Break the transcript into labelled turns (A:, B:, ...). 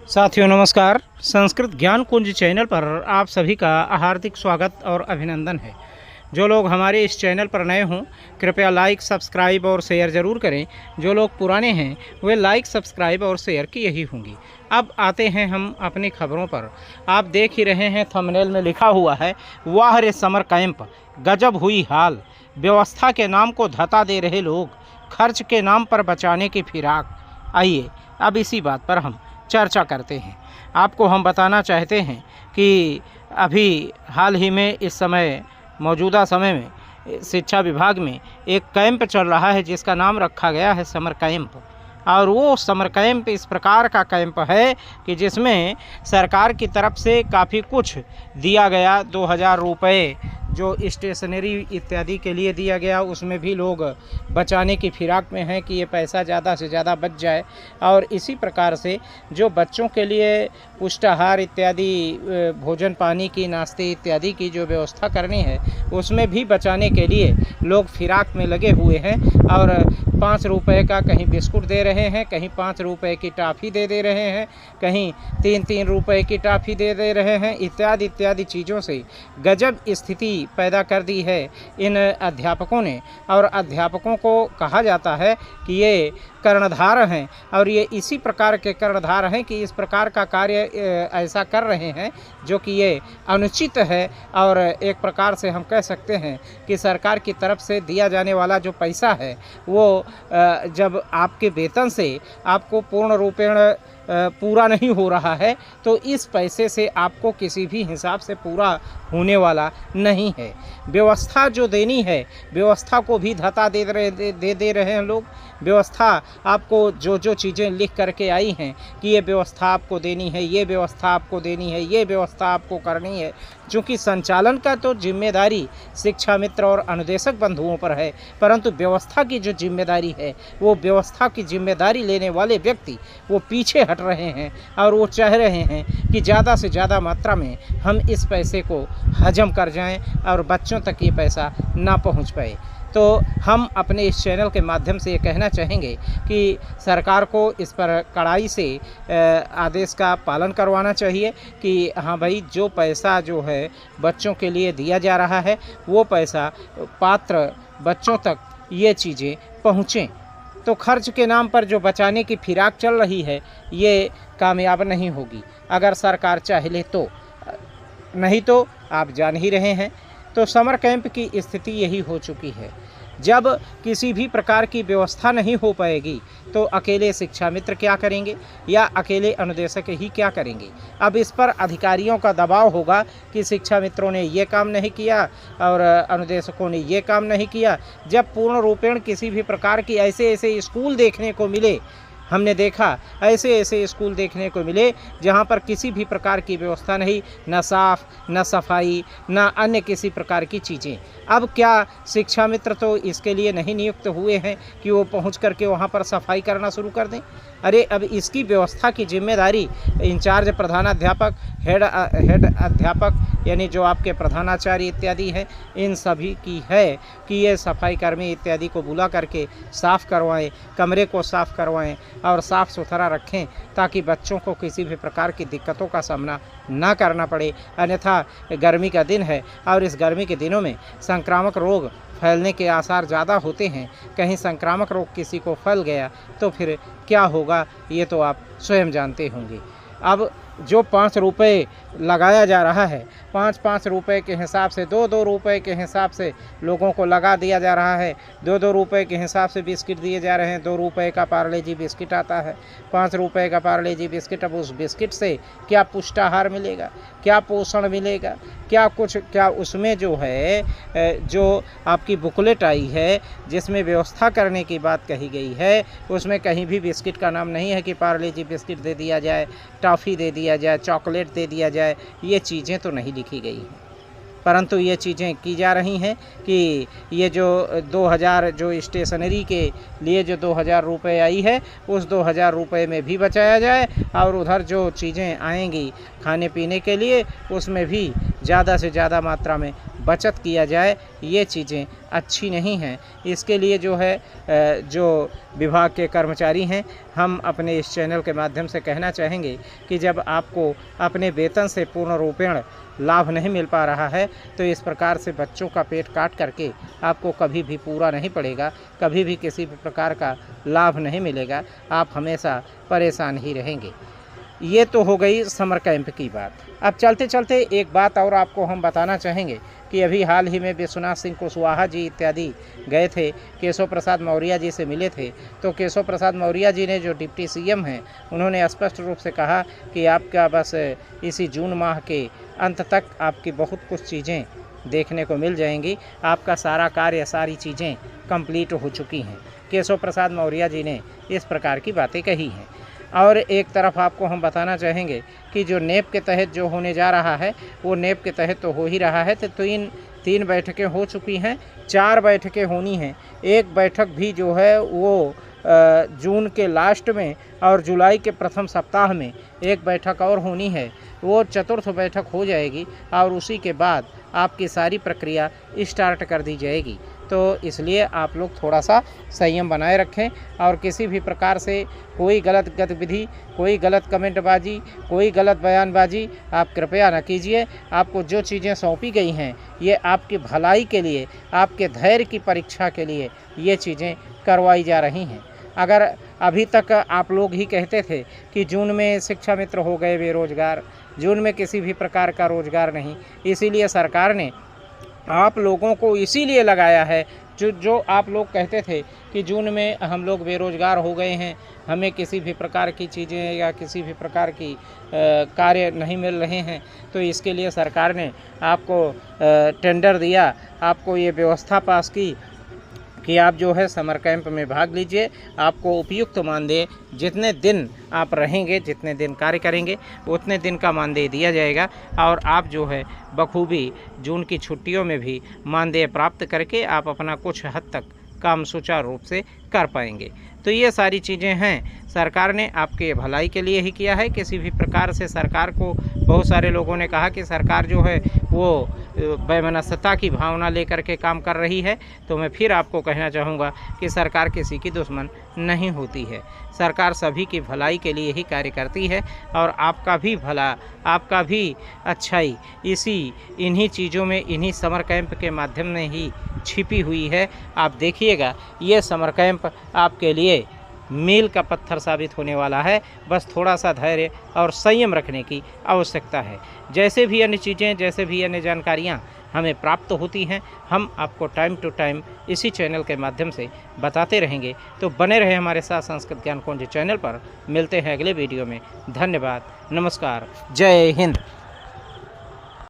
A: साथियों नमस्कार। संस्कृत ज्ञान कुंज चैनल पर आप सभी का हार्दिक स्वागत और अभिनंदन है। जो लोग हमारे इस चैनल पर नए हों कृपया लाइक, सब्सक्राइब और शेयर ज़रूर करें। जो लोग पुराने हैं वे लाइक, सब्सक्राइब और शेयर किए ही होंगी। अब आते हैं हम अपनी खबरों पर। आप देख ही रहे हैं थंबनेल में लिखा हुआ है, वाह रे समर कैंप, गजब हुई हाल। व्यवस्था के नाम को धता दे रहे लोग, खर्च के नाम पर बचाने की फिराक। आइए अब इसी बात पर हम चर्चा करते हैं। आपको हम बताना चाहते हैं कि अभी हाल ही में इस समय मौजूदा समय में शिक्षा विभाग में एक कैंप चल रहा है जिसका नाम रखा गया है समर कैंप। और वो समर कैंप इस प्रकार का कैंप है कि जिसमें सरकार की तरफ से काफ़ी कुछ दिया गया। 2000 रुपये जो स्टेशनरी इत्यादि के लिए दिया गया, उसमें भी लोग बचाने की फिराक में हैं कि ये पैसा ज़्यादा से ज़्यादा बच जाए। और इसी प्रकार से जो बच्चों के लिए पुष्टाहार इत्यादि, भोजन पानी की, नाश्ते इत्यादि की जो व्यवस्था करनी है, उसमें भी बचाने के लिए लोग फिराक में लगे हुए हैं। और 5 रुपये का कहीं बिस्कुट दे रहे हैं, कहीं 5 रुपये की टॉफ़ी दे रहे हैं, कहीं 3-3 रुपये की टॉफ़ी दे रहे हैं। इत्यादि इत्यादि चीज़ों से गजब स्थिति पैदा कर दी है इन अध्यापकों ने। और अध्यापकों को कहा जाता है कि ये कर्णधार हैं, और ये इसी प्रकार के कर्णधार हैं कि इस प्रकार का कार्य ऐसा कर रहे हैं जो कि ये अनुचित है। और एक प्रकार से हम कह सकते हैं कि सरकार की तरफ से दिया जाने वाला जो पैसा है वो जब आपके वेतन से आपको पूर्ण रूपेण पूरा नहीं हो रहा है तो इस पैसे से आपको किसी भी हिसाब से पूरा होने वाला नहीं है। व्यवस्था जो देनी है, व्यवस्था को भी धता दे रहे हैं लोग। व्यवस्था आपको जो चीज़ें लिख करके आई हैं कि ये व्यवस्था आपको देनी है, ये व्यवस्था आपको देनी है, ये व्यवस्था आपको करनी है। चूँकि संचालन का तो जिम्मेदारी शिक्षा मित्र और अनुदेशक बंधुओं पर है, परंतु व्यवस्था की जो जिम्मेदारी है वो व्यवस्था की जिम्मेदारी लेने वाले व्यक्ति वो पीछे हट रहे हैं। और वो चाह रहे हैं कि ज़्यादा से ज़्यादा मात्रा में हम इस पैसे को हजम कर जाएं और बच्चों तक ये पैसा ना पहुंच पाए। तो हम अपने इस चैनल के माध्यम से ये कहना चाहेंगे कि सरकार को इस पर कड़ाई से आदेश का पालन करवाना चाहिए कि हाँ भाई, जो पैसा जो है बच्चों के लिए दिया जा रहा है वो पैसा पात्र बच्चों तक ये चीज़ें पहुँचें। तो खर्च के नाम पर जो बचाने की फिराक चल रही है ये कामयाब नहीं होगी अगर सरकार चाहे तो। नहीं तो आप जान ही रहे हैं। तो समर कैंप की स्थिति यही हो चुकी है। जब किसी भी प्रकार की व्यवस्था नहीं हो पाएगी तो अकेले शिक्षा मित्र क्या करेंगे या अकेले अनुदेशक ही क्या करेंगे। अब इस पर अधिकारियों का दबाव होगा कि शिक्षा मित्रों ने ये काम नहीं किया और अनुदेशकों ने ये काम नहीं किया। जब पूर्ण रूपेण किसी भी प्रकार की ऐसे स्कूल देखने को मिले, हमने देखा ऐसे स्कूल देखने को मिले जहाँ पर किसी भी प्रकार की व्यवस्था नहीं, न साफ़, न सफाई, न अन्य किसी प्रकार की चीज़ें। अब क्या शिक्षा मित्र तो इसके लिए नहीं नियुक्त हुए हैं कि वो पहुँच करके वहाँ पर सफाई करना शुरू कर दें। अरे अब इसकी व्यवस्था की जिम्मेदारी इंचार्ज प्रधानाध्यापक, हेड अध्यापक यानी जो आपके प्रधानाचार्य इत्यादि हैं, इन सभी की है कि ये सफाई कर्मी इत्यादि को बुला करके साफ़ करवाएं, कमरे को साफ़ करवाएं और साफ़ सुथरा रखें ताकि बच्चों को किसी भी प्रकार की दिक्कतों का सामना ना करना पड़े। अन्यथा गर्मी का दिन है और इस गर्मी के दिनों में संक्रामक रोग फैलने के आसार ज़्यादा होते हैं। कहीं संक्रामक रोग किसी को फैल गया तो फिर क्या होगा ये तो आप स्वयं जानते होंगे। अब जो 5 रुपये लगाया जा रहा है, 5-5 रुपये के हिसाब से, 2-2 रुपये के हिसाब से लोगों को लगा दिया जा रहा है। 2-2 रुपये के हिसाब से बिस्किट दिए जा रहे हैं। 2 रुपये का पार्ले जी बिस्किट आता है, 5 रुपये का पार्ले जी बिस्किट। अब उस बिस्किट से क्या पुष्टाहार मिलेगा, क्या पोषण मिलेगा, क्या उसमें जो है जो आपकी बुकलेट आई है जिसमें व्यवस्था करने की बात कही गई है, उसमें कहीं भी बिस्किट का नाम नहीं है कि पार्ले जी बिस्किट दे दिया जाए, टॉफ़ी दे दिया जाए, चॉकलेट दे दिया जाए। ये चीज़ें तो नहीं लिखी गई हैं, परंतु ये चीज़ें की जा रही हैं कि ये जो 2000 जो स्टेशनरी के लिए जो 2000 रुपये आई है उस 2000 रुपये में भी बचाया जाए और उधर जो चीज़ें आएंगी खाने पीने के लिए उसमें भी ज़्यादा से ज़्यादा मात्रा में बचत किया जाए, ये चीज़ें अच्छी नहीं हैं। इसके लिए जो है जो विभाग के कर्मचारी हैं, हम अपने इस चैनल के माध्यम से कहना चाहेंगे कि जब आपको अपने वेतन से पूर्ण रूपेण लाभ नहीं मिल पा रहा है तो इस प्रकार से बच्चों का पेट काट करके आपको कभी भी पूरा नहीं पड़ेगा, कभी भी किसी भी प्रकार का लाभ नहीं मिलेगा, आप हमेशा परेशान ही रहेंगे। ये तो हो गई समर कैंप की बात। अब चलते चलते एक बात और आपको हम बताना चाहेंगे कि अभी हाल ही में विश्वनाथ सिंह कुशवाहा जी इत्यादि गए थे, केशव प्रसाद मौर्य जी से मिले थे। तो केशव प्रसाद मौर्य जी ने, जो डिप्टी सीएम हैं, उन्होंने स्पष्ट रूप से कहा कि आपका बस इसी जून माह के अंत तक आपकी बहुत कुछ चीज़ें देखने को मिल जाएंगी, आपका सारा कार्य, सारी चीज़ें कंप्लीट हो चुकी हैं। केशव प्रसाद मौर्य जी ने इस प्रकार की बातें कही हैं। और एक तरफ आपको हम बताना चाहेंगे कि जो नेप के तहत जो होने जा रहा है वो नेप के तहत तो हो ही रहा है। तो तीन बैठकें हो चुकी हैं, 4 बैठकें होनी हैं। एक बैठक भी जो है वो जून के लास्ट में और जुलाई के प्रथम सप्ताह में एक बैठक और होनी है, वो चतुर्थ बैठक हो जाएगी और उसी के बाद आपकी सारी प्रक्रिया स्टार्ट कर दी जाएगी। तो इसलिए आप लोग थोड़ा सा संयम बनाए रखें और किसी भी प्रकार से कोई गलत गतिविधि, कोई गलत कमेंटबाजी, कोई गलत बयानबाजी आप कृपया न कीजिए। आपको जो चीज़ें सौंपी गई हैं ये आपकी भलाई के लिए, आपके धैर्य की परीक्षा के लिए ये चीज़ें करवाई जा रही हैं। अगर अभी तक आप लोग ही कहते थे कि जून में शिक्षा मित्र हो गए बेरोजगार, जून में किसी भी प्रकार का रोजगार नहीं, इसीलिए सरकार ने आप लोगों को इसीलिए लगाया है। जो आप लोग कहते थे कि जून में हम लोग बेरोजगार हो गए हैं, हमें किसी भी प्रकार की चीज़ें या किसी भी प्रकार की कार्य नहीं मिल रहे हैं, तो इसके लिए सरकार ने आपको टेंडर दिया, आपको ये व्यवस्था पास की कि आप जो है समर कैंप में भाग लीजिए। आपको उपयुक्त मानदेय जितने दिन आप रहेंगे, जितने दिन कार्य करेंगे, उतने दिन का मानदेय दिया जाएगा और आप जो है बखूबी जून की छुट्टियों में भी मानदेय प्राप्त करके आप अपना कुछ हद तक काम सुचारू रूप से कर पाएंगे। तो ये सारी चीज़ें हैं, सरकार ने आपके भलाई के लिए ही किया है। किसी भी प्रकार से सरकार को, बहुत सारे लोगों ने कहा कि सरकार जो है वो वैमनस्यता की भावना लेकर के काम कर रही है, तो मैं फिर आपको कहना चाहूँगा कि सरकार किसी की दुश्मन नहीं होती है। सरकार सभी की भलाई के लिए ही कार्य करती है और आपका भी भला, आपका भी अच्छाई इन्हीं चीज़ों में, इन्हीं समर कैंप के माध्यम में ही छिपी हुई है। आप देखिएगा, ये समर कैंप आपके लिए मील का पत्थर साबित होने वाला है। बस थोड़ा सा धैर्य और संयम रखने की आवश्यकता है। जैसे भी अन्य चीज़ें, जैसे भी अन्य जानकारियाँ हमें प्राप्त होती हैं, हम आपको टाइम टू टाइम इसी चैनल के माध्यम से बताते रहेंगे। तो बने रहे हमारे साथ संस्कृत ज्ञान कुंज चैनल पर। मिलते हैं अगले वीडियो में। धन्यवाद, नमस्कार, जय हिंद।